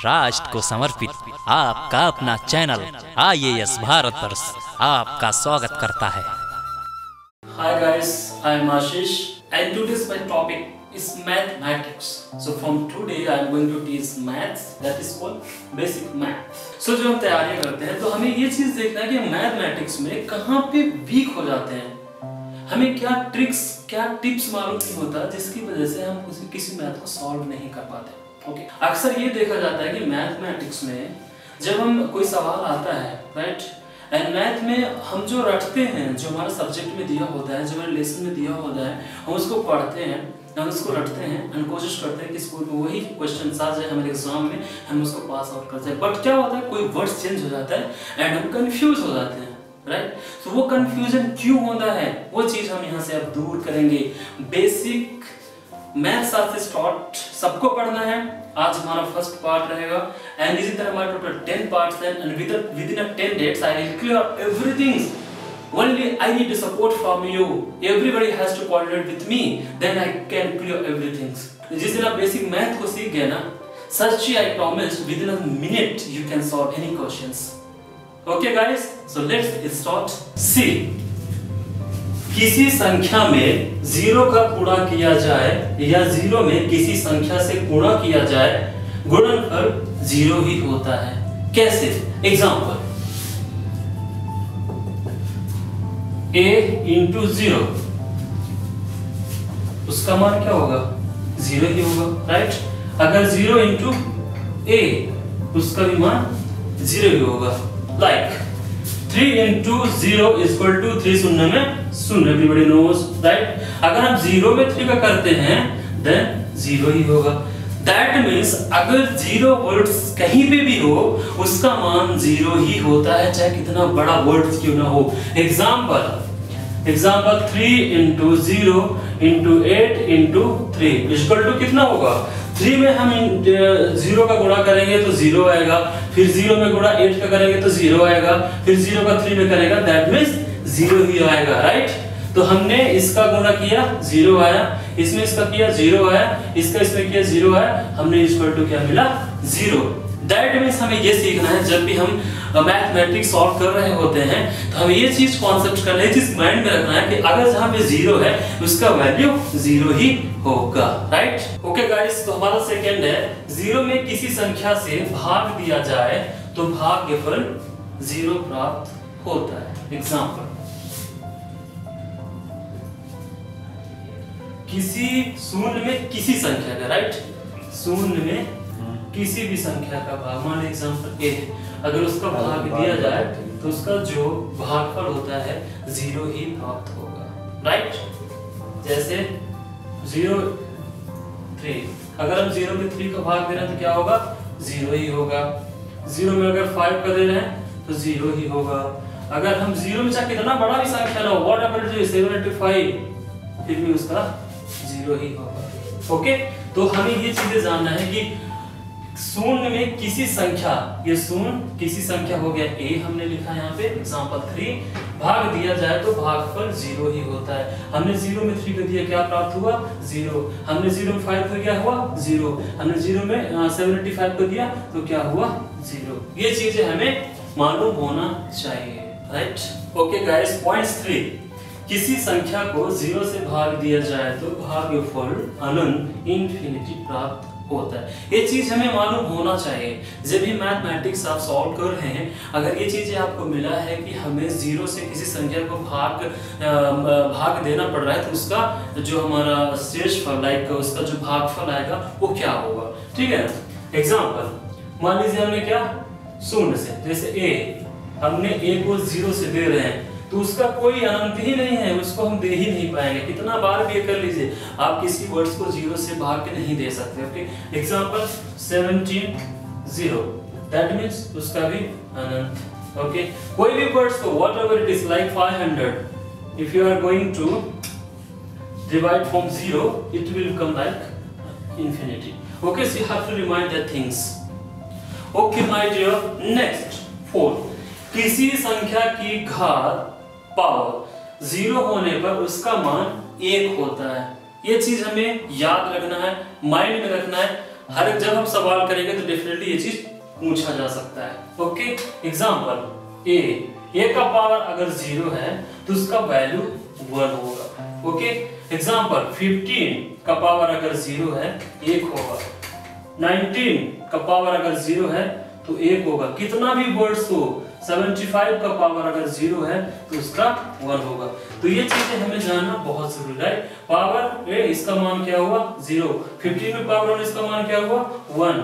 राष्ट्र को समर्पित आपका अपना चैनल IAS भारत वर्ष आपका स्वागत करता है। Hi guys, I am Ashish and today's my topic is mathematics. So from today I am going to teach maths, that is called basic math. So जब हम तैयारी करते हैं तो हमें ये चीज देखना है कि मैथमेटिक्स में कहाँ पे वीक हो जाते हैं, हमें क्या ट्रिक्स क्या टिप्स मालूम नहीं होता जिसकी वजह से हम किसी मैथ को सॉल्व नहीं कर पाते। ओके, अक्सर ये देखा जाता है कि मैथमेटिक्स में जब हम कोई सवाल आता है, राइट, एंड मैथ में हम जो रटते हैं, जो हमारे सब्जेक्ट में दिया होता है, जो हमारे लेसन में दिया होता है, हम उसको पढ़ते हैं, हम उसको रटते हैं एंड कोशिश करते हैं कि स्कूल में वही क्वेश्चन आ जाए हमारे एग्जाम में, हम उसको पास आउट कर जाए। बट क्या होता है, कोई वर्ड्स चेंज हो जाता है एंड हम कंफ्यूज हो जाते हैं, राइट। तो वो कंफ्यूजन क्यों होता है, वो चीज हम यहाँ से अब दूर करेंगे। बेसिक मैथ्स से स्टार्ट सबको पढ़ना है। आज हमारा फर्स्ट पार्ट रहेगा एंड इसी तरह हमारे टोटल 10 पार्ट्स हैं and within a 10 days I will clear everything. Only I need the support from you. Everybody has to coordinate with me, then I can clear everything. जिस दिन आप basic math को सीख गए ना, सच्ची I promise within a minute you can solve any questions. Okay guys, so let's start. See, किसी संख्या में 0 का गुणा किया जाए या 0 में किसी संख्या से गुणा किया जाए, गुणनफल 0 ही होता है। कैसे? एग्जांपल, a into 0, उसका मान क्या होगा? 0 ही होगा, राइट। अगर 0 into a, उसका भी मान 0 ही होगा। Like 3 into 0 is equal to 3 शून्य में शून्य, everybody knows, right? अगर हम 0 में 3 का करते हैं then 0 ही होगा। That means अगर 0 वर्ड्स कहीं पे भी हो उसका मान 0 ही होता है, चाहे कितना बड़ा वर्ड क्यों ना हो। Example 3 into 0 into 8 into 3 is equal to कितना होगा? 3 में हम 0 का गुणा करेंगे तो 0 आएगा, फिर 0 में गुणा 8 का करेंगे तो 0 आएगा, फिर 0 का 3 में करेगा, दैट मींस 0 ही आएगा, राइट। तो हमने इसका गुणा किया 0 आया, इसमें इसका किया 0 आया, इसका इसमें किया 0 आया, हमने इक्वल टू क्या मिला? 0। दैट मींस हमें ये सीखना है, जब भी हम मैथमेटिक्स सॉल्व कर रहे होते हैं तो हमें ये चीज कॉन्सेप्ट करना है, जिस माइंड में रखना है कि अगर जहां पे 0 है उसका वैल्यू 0 ही होगा, राइट। ओके गाइस, तो हमारा सेकंड है, 0 में किसी संख्या से भाग दिया जाए तो भागफल 0 प्राप्त होता है। एग्जांपल, किसी शून्य में किसी संख्या का, राइट, शून्य में किसी भी संख्या का भाग, मान एग्जांपल a, अगर उसका भाग दिया जाए तो उसका जो भागफल होता है 0 ही प्राप्त होगा, राइट। जैसे 0 3, अगर हम 0 में 3 का भाग दे रहे हैं तो क्या होगा? 0 ही होगा। 0 में अगर 5 का दे रहे हैं तो 0 ही होगा। अगर हम 0 में चाहे कितना बड़ा भी संख्या ना हो, व्हाटएवर इट इज 75, फिर भी उसका 0 ही होगा। ओके, तो हमें ये चीजें जानना है कि शून्य में किसी संख्या, ये शून्य किसी संख्या हो गया a, हमने लिखा यहाँ पे एग्जांपल 3, भाग दिया जाए तो भागफल 0 ही होता है। हमने 0 में 3 कर दिया, क्या प्राप्त हुआ? 0। हमने 0 में 5 कर दिया, हुआ 0। हमने 0 में 75 कर दिया तो क्या हुआ? 0। ये चीजें हमें मालूम होना चाहिए, राइट। ओके गाइस, पॉइंट 3, किसी संख्या को 0 से भाग दिया जाए तो भागफल अनंत इंफिनिटी प्राप्त होता है। ये चीज हमें मालूम होना चाहिए जब भी मैथमेटिक्स आप सॉल्व कर रहे हैं। अगर ये चीजें आपको मिला है कि हमें 0 से किसी संख्या को भाग देना पड़ रहा है तो उसका जो हमारा शेषफल, लाइक उसका जो भागफल आएगा वो क्या होगा, ठीक है ना। एग्जांपल, मान लीजिए हमने क्या, शून्य से, जैसे a, हमने a को 0 से दे रहे हैं तो उसका कोई अनंत ही नहीं है, उसको हम दे ही नहीं पाएंगे, कितना बार भी कर लीजिए, आप किसी वर्ड्स को 0 से भाग के नहीं दे सकते। ओके, एग्जांपल 17 0, दैट मींस उसका भी अनंत। ओके, कोई भी वर्ड्स को whatever it is, like 500, if you are going to divide from 0 it will come like infinity. Okay, so you have to remind that things. Okay my dear, next 4, किसी संख्या की घात power 0 होने पर उसका मान 1 होता है। ये चीज हमें याद रखना है, माइंड में रखना है। हर एक जब हम सवाल करेंगे तो डेफिनेटली ये चीज पूछा जा सकता है। ओके, एग्जांपल ए का पावर अगर 0 है तो उसका वैल्यू 1 होगा। ओके, एग्जांपल 15 का पावर अगर 0 है 1 होगा, 19 का पावर अगर 0 है तो 1 होगा, कितना भी वर्ड्स हो, 75 का पावर अगर 0 है तो उसका 1 होगा। तो ये चीजें हमें जानना बहुत जरूरी है। पावर ए इसका मान क्या हुआ 0, 15 का पावर इसका मान क्या हुआ 1,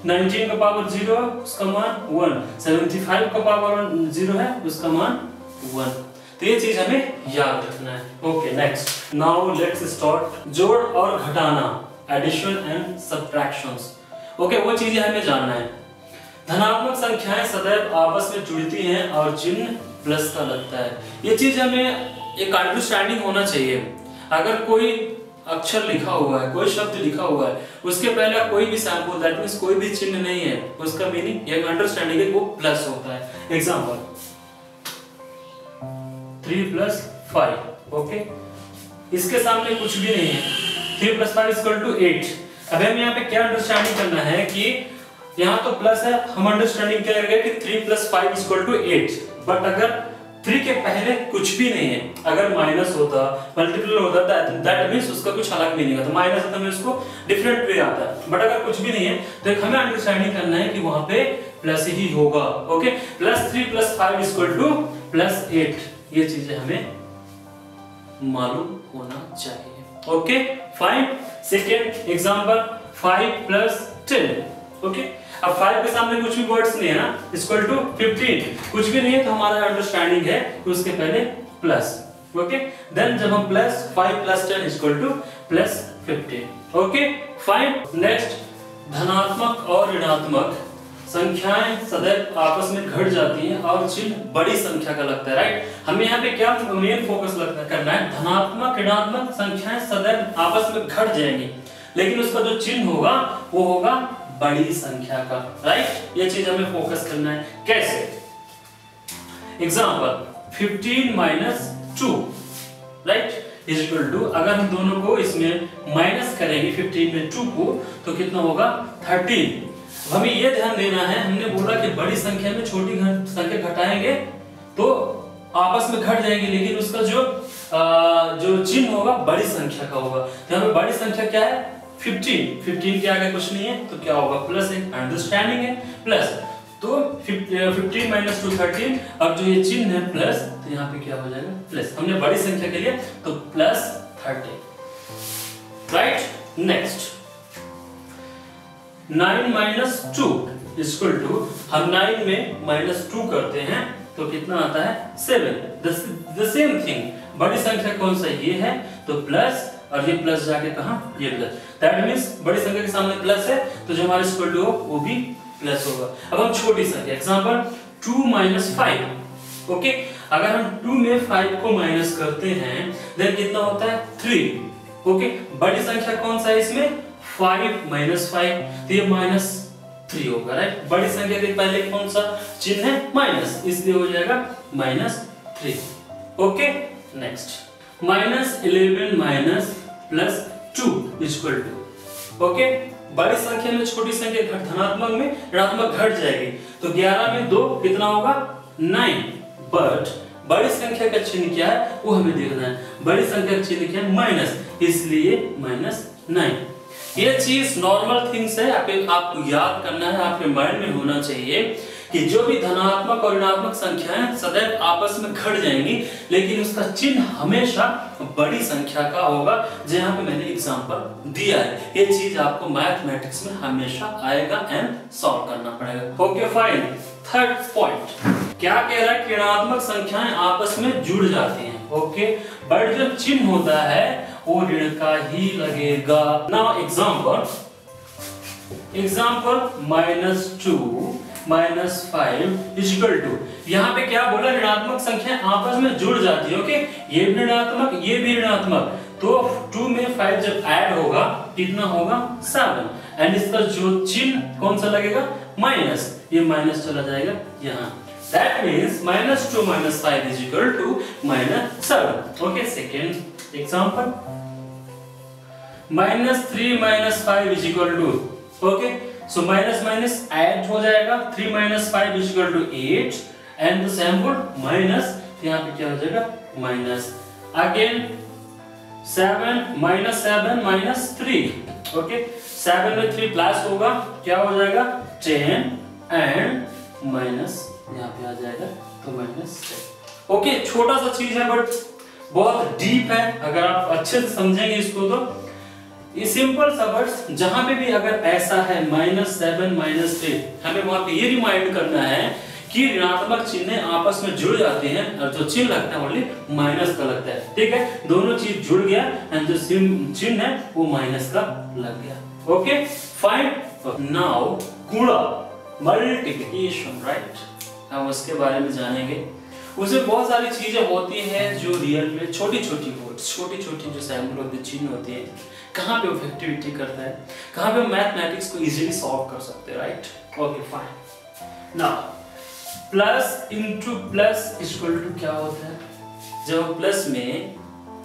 19 का पावर 0 है उसका मान 1, 75 का पावर 0 है उसका मान 1। तो ये चीज हमें याद रखना है। Okay, next, now let's start जोड़ और घटाना, एडिशन एंड सब्ट्रैक्शंस। ओके, वो चीजें हमें जानना है। धनात्मक संख्याएं सदैव आपस में जुड़ती हैं और चिन्ह प्लस का लगता है। ये चीज हमें एक अंडरस्टैंडिंग होना चाहिए। अगर कोई अक्षर लिखा हुआ है, कोई शब्द लिखा हुआ है, उसके पहले कोई भी सैंपल, दैट मींस कोई भी चिन्ह नहीं है, उसका मीनिंग एक अंडरस्टैंडिंग है वो प्लस होता है। एग्जांपल 3 + 5। ओके, इसके सामने कुछ भी नहीं है, 3 + 5 = 8। अब हमें यहाँ पे क्या अंडरस्टैंडिंग करना है कि यहाँ तो प्लस है, हम अंडरस्टैंडिंग क्या करेंगे कि 3 + 5 = 8। बट अगर 3 के पहले कुछ भी नहीं है, अगर माइनस होता, मल्टीपल होता, दैट मींस उसका कुछ अलग मीनिंग है। तो माइनस है तो हमें उसको डिफरेंट वे आता है। बट अगर कुछ भी नहीं है तो एक हमें अंडरस्टैंडिंग करना है कि वहां पे प्लस ही होगा। ओके, +3 + 5 = +8। ये चीजें हमें मालूम होना चाहिए। Okay, fine. Second example 5 + 10। Okay, अब 5 के सामने कुछ भी वर्ड्स नहीं है ना, =15, कुछ भी नहीं है तो हमारा अंडरस्टैंडिंग है कि उसके पहले प्लस। ओके, देन जब हम प्लस 5 + 10 = +15। Okay, fine. नेक्स्ट, धनात्मक और ऋणात्मक संख्याएं सदैव आपस में घट जाती हैं और चिन्ह बड़ी संख्या का लगता है। राइट, हमें यहाँ पे क्या मेन फोकस करना है, धनात्मक ऋणात्मक संख्याएं सदैव आपस में घट जाएंगी, लेकिन उसका जो चिन्ह होगा वो होगा बड़ी संख्या का। राइट, ये चीज हमें फोकस करना है। कैसे? एग्जांपल 15 - 2, राइट, = अगर हम दोनों को इसमें माइनस करेंगे 15 में 2 को तो कितना होगा 13। हमें ये ध्यान देना है, हमने बोला कि बड़ी संख्या में छोटी संख्या घटाएंगे तो आपस में घट जाएंगे, लेकिन उसका जो चिन्ह होगा बड़ी संख्या का होगा। तो हमें बड़ी संख्या क्या है 15 के आगे कुछ नहीं है तो क्या होगा प्लस है, अंडरस्टैंडिंग है प्लस। तो 15 - 2 13। अब जो ये चिन्ह है प्लस, तो यहाँ पे क्या हो जाएगा प्लस। हमने बड़ी संख्या के लिए तो +13। राइट, नेक्स्ट 9 - 2 = हम 9 में -2 करते हैं तो कितना आता है 7। द सेम थिंग, बड़ी संख्या कौन सा ये है तो प्लस, और ये प्लस जाके कहां ये प्लस, दैट मींस बड़ी संख्या के सामने प्लस है तो जो हमारे इक्वल टू हो वो भी प्लस होगा। अब हम छोटी संख्या, एग्जांपल 2 - 5। ओके, अगर हम 2 में 5 को माइनस करते हैं देन कितना होता है 3। ओके, बड़ी संख्या कौन सा है इसमें 5 - 5, तो ये -3 होगा। राइट, बड़ी संख्या के पहले कौन सा चिन्ह है माइनस, इसलिए हो जाएगा -3। ओके, नेक्स्ट -11 - +2 = ओके, बड़ी संख्या में छोटी संख्या धनात्मक में ऋणात्मक घट जाएगी तो 11 में 2 कितना होगा 9। बट बड़ी संख्या का चिन्ह क्या है वो हमें देखना है। बड़ी संख्या का चिन्ह क्या है माइनस, इसलिए -9। ये चीज नॉर्मल थिंग्स है, आपको याद करना है, आपके माइंड में होना चाहिए कि जो भी धनात्मक और ऋणात्मक संख्याएं सदैव आपस में घट जाएंगी, लेकिन उसका चिन्ह हमेशा बड़ी संख्या का होगा। जहां पे मैंने एग्जांपल दिया है, ये चीज आपको मैथमेटिक्स में हमेशा आएगा एंड सॉल्व करना पड़ेगा। Okay, fine. थर्ड पॉइंट क्या कह रहा है कि ऋणात्मक संख्याएं आपस में जुड़ जाती हैं। ओके, बट जो चिन्ह होता है वो ऋण का ही लगेगा। नाउ एग्जांपल -2 - 5 = यहाँ पे क्या बोला ऋणात्मक संख्या आपस में जुड़ जाती है। ओके, ये भी ऋणात्मक ये भी ऋणात्मक, तो 2 में 5 जब ऐड होगा कितना होगा 7, एंड इसका जो चिन्ह कौन सा लगेगा माइनस, ये माइनस चला जाएगा यहाँ। That means -2 - 5 = -7। Okay, second example -3 - 5 = okay, so minus minus add हो जाएगा, 3 - 5 = 8 and the same would minus, यहाँ पे क्या हो जाएगा माइनस, अगेन 7 - 7 - 3, ओके 7 में 3 प्लस होगा, क्या हो जाएगा 10 एंड माइनस यहाँ पे आ जाएगा तो -10। ओके, छोटा सा चीज है बट बहुत डीप है, अगर आप अच्छे से समझेंगे इसको तो ये सिंपल सा वर्ड्स जहां पे भी अगर ऐसा है -7 -3, हमें वहां पे ये रिमाइंड करना है कि ऋणात्मक चिन्ह आपस में जुड़ जाते हैं और जो चिन्ह लगता है ओनली माइनस का लगता है, ठीक है, दोनों चीज जुड़ गया एंड जो चिन्ह है वो माइनस का लग गया। ओके फाइन, नाउ गुणा मल्टीप्लिकेशन, राइट, हम उसके बारे में जानेंगे। उसमें बहुत सारी चीजें होती हैं जो रियल में छोटी छोटी वर्ड्स, छोटी छोटी जो सैम्पल होते चिन्ह होते हैं, कहाँ पे इफेक्टिविटी करता है, कहाँ पे मैथमेटिक्स को इजीली सॉल्व कर सकते हैं, right. Okay fine, now plus into plus equal to क्या होता है, जब हम प्लस में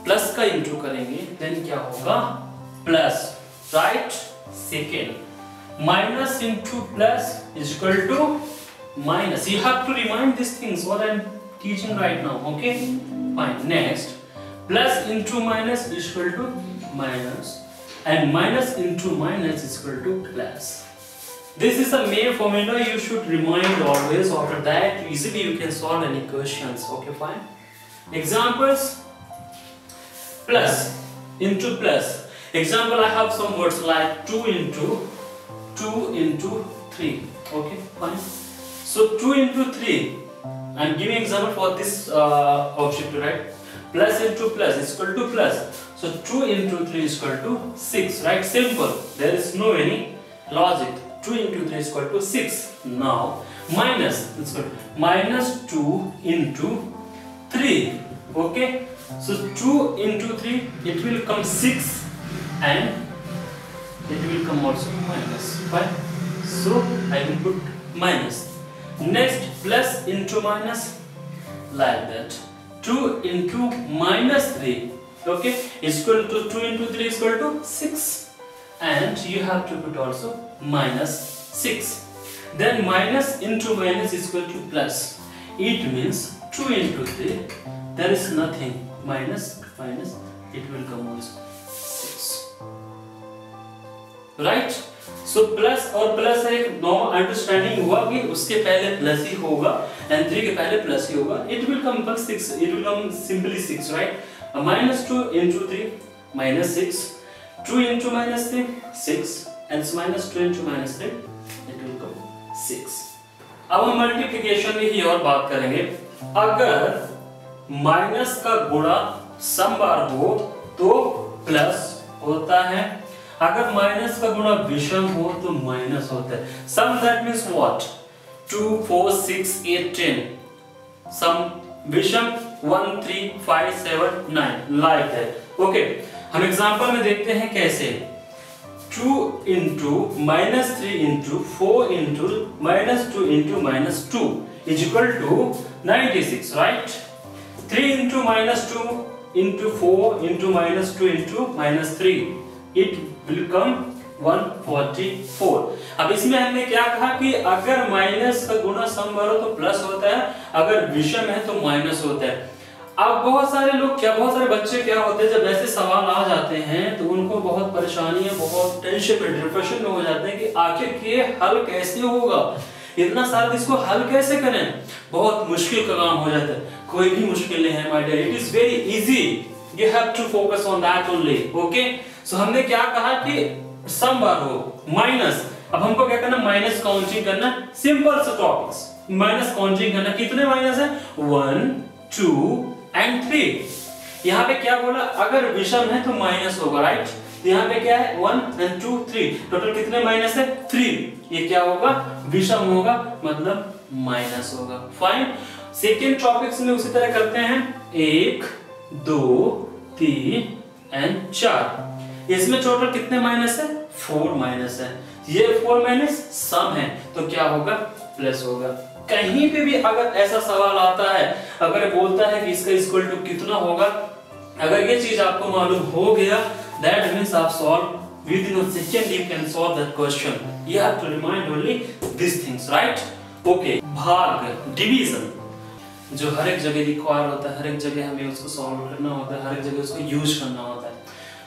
प्लस का इंटू करेंगे देन क्या होगा plus, right. Second minus into plus equal to minus, you have to remind these things what I'm teaching right now, okay fine। next plus into minus is equal to minus and minus into minus is equal to plus, this is a main formula you should remind always, after that easily you can solve any questions, okay fine। examples, plus into plus, example I have some words like 2 into 3, okay fine। So 2 into 3, I am giving example for this object, right? Plus into plus is equal to plus. So 2 into 3 is equal to 6, right? Simple. There is no any logic. 2 into 3 is equal to 6. Now minus is equal to minus 2 into 3. Okay. So 2 into 3, it will come 6 and it will come also minus. Fine. So I will put minus. Next plus into minus, like that 2 into minus 3, okay, is equal to 2 into 3 is equal to 6 and you have to put also minus 6, then minus into minus is equal to plus, it means 2 into 3, there is nothing, minus minus it will come also 6, right। So plus और plus एक normal understanding हुआ कि उसके पहले plus ही होगा and 3 के पहले plus ही होगा, इट विल कम बस 6, it will come simply 6, right. -2 into 3 -6, 2 into -3 6 and -2 into -3 it will come 6। अब हम मल्टीप्लिकेशन में ही और बात करेंगे, अगर माइनस का गुणा सम बार हो तो प्लस होता है, अगर माइनस का गुणा विषम हो तो माइनस होता है। सम दैट मींस व्हाट, 2 4 6 8 10, सम विषम 1 3 5 7 9 लाइक दैट। ओके, हम एग्जांपल में देखते हैं कैसे। 2 into -3 into 4 into -2 into -2 is equal to 96, right। 3 into -2 into 4 into -2 into -3 it will come 144। अब इसमें हमने क्या कहा कि अगर माइनस का गुणा सम बार हो तो प्लस होता है, अगर विषम है तो माइनस होता है। अब बहुत सारे लोग क्या, बहुत सारे बच्चे क्या होते हैं जब ऐसे सवाल आ जाते हैं तो उनको बहुत परेशानी है, बहुत टेंशन में डिप्रेशन में हो जाते हैं कि आखिर ये हल कैसे होगा, इतना सारा इसको हल कैसे करें, बहुत मुश्किल का काम हो जाता है। कोई भी मुश्किल नहीं है my dear, it is very easy, you have to focus on that only, okay. So हमने क्या कहा कि सम बार हो माइनस, अब हमको क्या करना, माइनस काउंटिंग करना, सिंपल सा टॉपिक्स, माइनस काउंटिंग करना। कितने माइनस है, 1 2 एंड 3। यहाँ पे क्या बोला, अगर विषम है तो माइनस होगा, राइट। यहाँ पे क्या है 1 and 2 3, टोटल कितने माइनस है 3, ये क्या होगा विषम होगा मतलब माइनस होगा। फाइन, सेकेंड टॉपिक्स में उसी तरह करते हैं, 1 2 3 एंड 4। इसमें टोटल कितने माइनस है, 4 माइनस है, ये 4 माइनस सम है तो क्या होगा प्लस होगा। कहीं पे भी अगर ऐसा सवाल आता है, अगर बोलता है कि इसका इक्वल टू कितना होगा, अगर ये चीज आपको मालूम हो गया दैट मींस आप solve within a second you can solve that question. You have to remind only these things, right? Okay. भाग, division, जो हर एक जगह रिक्वायर होता है, हर एक जगह हमें उसको सॉल्व करना होता है, हर एक जगह उसको यूज करना होता है।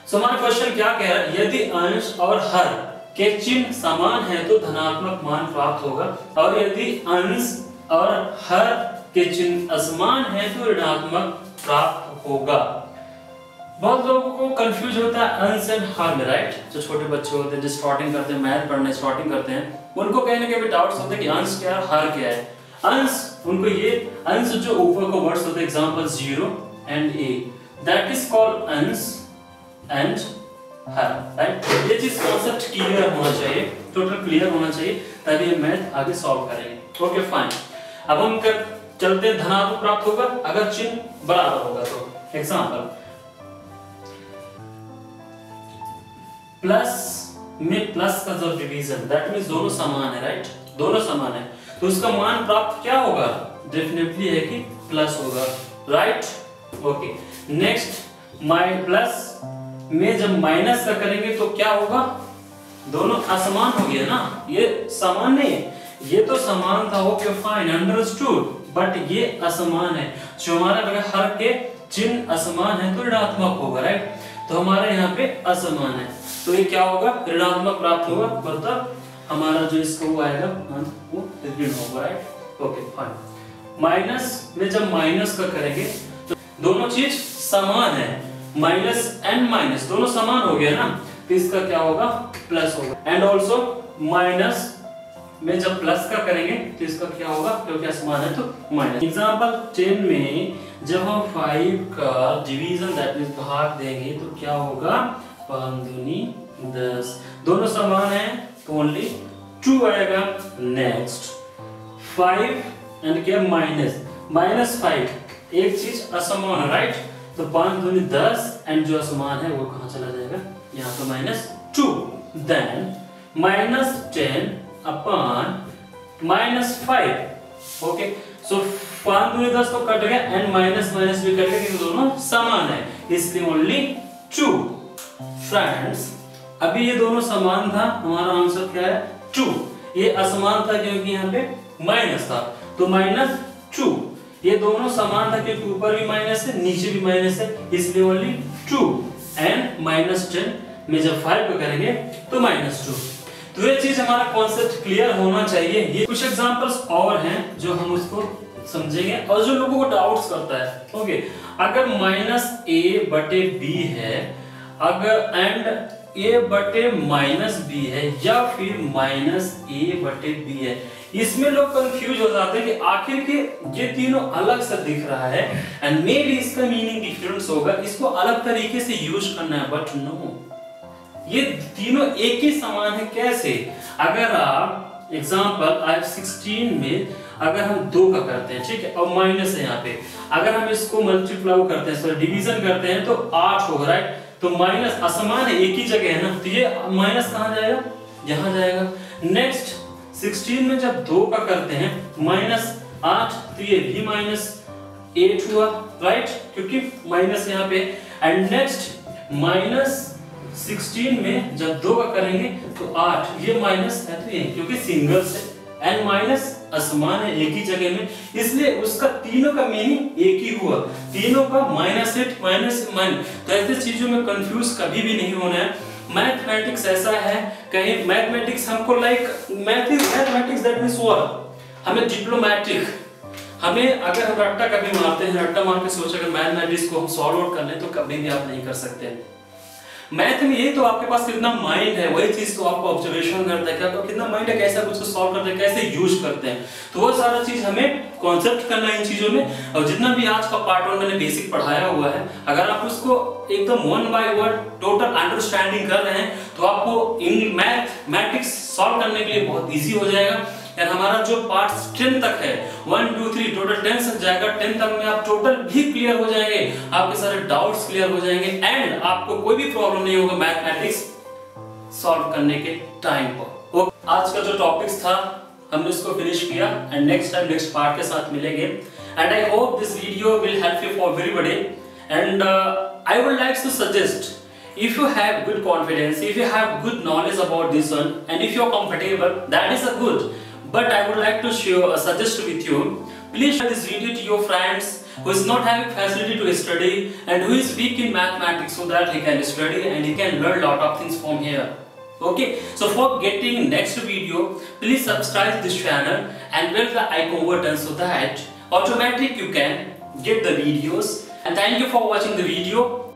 सो हमारा क्वेश्चन क्या कह रहा है, यदि अंश और हर के चिन्ह समान है तो धनात्मक मान प्राप्त होगा, और यदि अंश और हर के चिन्ह असमान है तो ऋणात्मक प्राप्त होगा। बहुत लोगों को कंफ्यूज होता है अंश एंड हर में, राइट? जो छोटे बच्चे होते हैं जो स्टार्टिंग करते हैं, मैथ पढ़ने स्टार्टिंग करते हैं, उनको कहीं ना कहीं डाउट्स होते हैं कि अंश क्या है, हर क्या है। अंश, उनको ये अंश जो ऊपर को वर्ड्स होते हैं, example 0 and a, that is called अंश एंड हर, राइट? ये चीज कांसेप्ट क्लियर होना चाहिए, टोटल क्लियर होना चाहिए, तभी हम मैथ आगे सॉल्व करेंगे। Okay fine. अब हम चलते हैं, धनात्मक प्राप्त होगा अगर चिन्ह बराबर होगा तो। एग्जांपल प्लस में प्लस का जो डिवीजन, दैट मींस दोनों समान है, राइट? दोनों समान है तो उसका मान प्राप्त क्या होगा? डेफिनेटली है कि प्लस होगा, राइट? ओके। नेक्स्ट, माइ प्लस में जब माइनस का करेंगे तो क्या होगा? दोनों असमान हो गया ना, ये समान नहीं है, ये तो समान था, ओके फाइन, अंडरस्टूड, बट ये असमान है। जो हमारा अगर हर के चिन्ह असमान है तो ऋणात्मक होगा, राइट? तो हमारे यहाँ पे असमान है तो ये क्या होगा? ऋणात्मक प्राप्त होगा, मतलब हमारा जो इसका वो आएगा वो ऋण होगा, राइट? Okay fine. माइनस में जब माइनस का करेंगे तो दोनों चीज समान है, माइनस एंड माइनस दोनों समान हो गया ना, तो इसका क्या होगा? प्लस होगा। एंड ऑल्सो माइनस में जब प्लस का करेंगे तो इसका क्या होगा? क्योंकि असमान है तो माइनस। एग्जांपल 10 में जब हम 5 का डिवीजन दैट मींस भाग देंगे तो क्या होगा? 5 दूनी 10, दोनों समान है तो ओनली 2 आएगा। नेक्स्ट 5 एंड क्या? माइनस 5, एक चीज असमान है, राइट? तो 5 दूनी 10 एंड जो असमान है वो कहां चला जाएगा? यहाँ पे -2। Then -10 upon -5, okay. सो 5 दूनी 10 तो कट गया एंड माइनस भी कट गया क्योंकि दोनों समान है, इसलिए ओनली 2। फ्रेंड्स, अभी ये दोनों समान था, हमारा आंसर क्या है? 2। ये असमान था क्योंकि यहाँ पे माइनस था तो -2। ये दोनों समान था क्योंकि ऊपर भी माइनस है नीचे भी माइनस है, इसलिए ओनली 2। एंड -10 में जब 5 को करेंगे तो -2। तो ये चीज हमारा कॉन्सेप्ट क्लियर होना चाहिए। ये कुछ एग्जांपल्स और हैं जो हम उसको समझेंगे और जो लोगों को डाउट्स करता है। ओके, अगर -a/b है, अगर एंड a/-b है या फिर -a/b है, इसमें लोग कंफ्यूज हो जाते हैं कि आखिर के ये तीनों अलग से दिख रहा है एंड मे बी इसका मीनिंग डिफरेंस होगा, इसको अलग तरीके से यूज करना है, बट नो, ये तीनों एक ही समान है। कैसे? अगर आप एग्जांपल आप 16 में अगर हम 2 का करते हैं, ठीक है, और माइनस है यहाँ पे, अगर हम इसको मल्टीप्लाई करते हैं, सॉरी डिवीजन करते हैं तो 8 होगा, राइट? तो माइनस असमान है, एक ही जगह है ना, तो ये माइनस कहाँ जाएगा? यहाँ जाएगा। नेक्स्ट 16 में जब 2 का करते हैं -8 तो ये भी -8 हुआ, राइट? क्योंकि माइनस यहाँ पे। एंड नेक्स्ट -16 में जब 2 का करेंगे तो 8, ये माइनस है तो ये, क्योंकि सिंगल से एंड माइनस असमान है एक ही जगह में, इसलिए उसका तीनों का मीनिंग एक ही हुआ, तीनों का -8 तो ऐसे चीजों में कंफ्यूज कभी भी नहीं होना है। मैथमेटिक्स ऐसा है, कहीं मैथमेटिक्स हमको like mathematics that means what, हमें डिप्लोमेटिक, हमें अगर हम रट्टा कभी मारते हैं, रट्टा मार के सोच अगर मैथमेटिक्स को हम सॉल्व आउट कर लें तो कभी भी आप नहीं कर सकते। मैथ में ये तो आपके पास कितना माइंड है, वही चीज तो आपको ऑब्जर्वेशन करता है कि आपका कितना माइंड है, कैसे आप उसको सॉल्व करते हैं, कैसे यूज करते हैं, तो वो सारा चीज हमें कॉन्सेप्ट करना है इन चीजों में। और जितना भी आज का पार्ट 1 मैंने बेसिक पढ़ाया हुआ है, अगर आप उसको एकदम 1 बाय 1 टोटल अंडरस्टैंडिंग कर रहे हैं तो आपको मैथमेटिक्स सॉल्व करने के लिए बहुत इजी हो जाएगा। यार हमारा जो पार्ट 10 तक है, 1 2 3 टोटल 10 तक जाएगा, 10 तक में आप टोटल भी क्लियर हो जाएंगे, आपके सारे डाउट्स क्लियर हो जाएंगे एंड आपको कोई भी प्रॉब्लम नहीं होगा मैथमेटिक्स सॉल्व करने के टाइम पर। ओके, आज का जो टॉपिक्स था हमने इसको फिनिश किया and next time next part के साथ मिलेंगे and I hope this video will help you for everybody and I would like to suggest if you have good confidence, if you have good knowledge about this one, and if you're comfortable, that is a good. But I would like to suggest with you, please share this video to your friends who is not having facility to study and who is weak in mathematics, so that he can study and he can learn lot of things from here. Okay, so for getting next video, please subscribe this channel and press the icon button so that automatically you can get the videos. And thank you for watching the video.